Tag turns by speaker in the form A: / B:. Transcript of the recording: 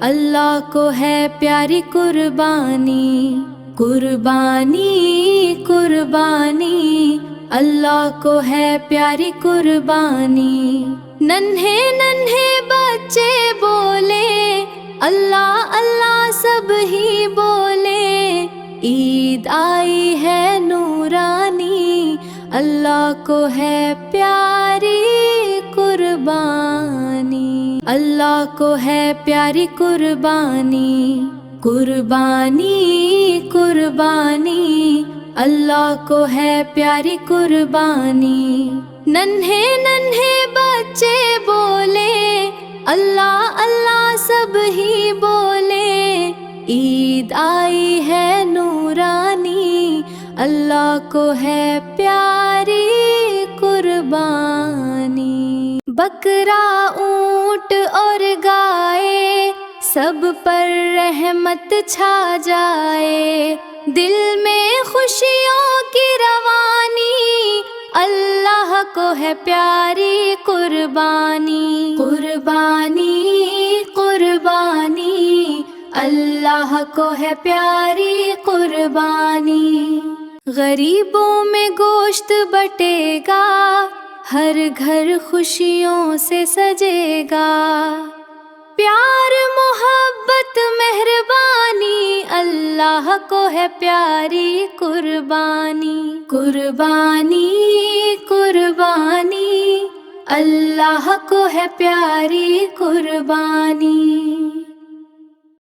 A: اللہ کو ہے پیاری قربانی، قربانی قربانی، اللہ کو ہے پیاری قربانی۔ ننھے ننھے بچے بولے اللہ اللہ، سب ہی بولے عید آئی ہے نورانی، اللہ کو ہے پیاری قربانی، اللہ کو ہے پیاری قربانی، قربانی قربانی، اللہ کو ہے پیاری قربانی۔ ننھے ننھے بچے بولے اللہ اللہ، سب ہی بولے عید آئی ہے نورانی، اللہ کو ہے پیاری قربانی۔ بکرا اونٹ اور گائے سب پر رحمت چھا جائے، دل میں خوشیوں کی روانی، اللہ کو ہے پیاری قربانی، قربانی قربانی، اللہ کو ہے پیاری قربانی۔ غریبوں میں گوشت بٹے گا، ہر گھر خوشیوں سے سجے گا، پیار محبت مہربانی، اللہ کو ہے پیاری قربانی، قربانی قربانی، اللہ کو ہے پیاری قربانی۔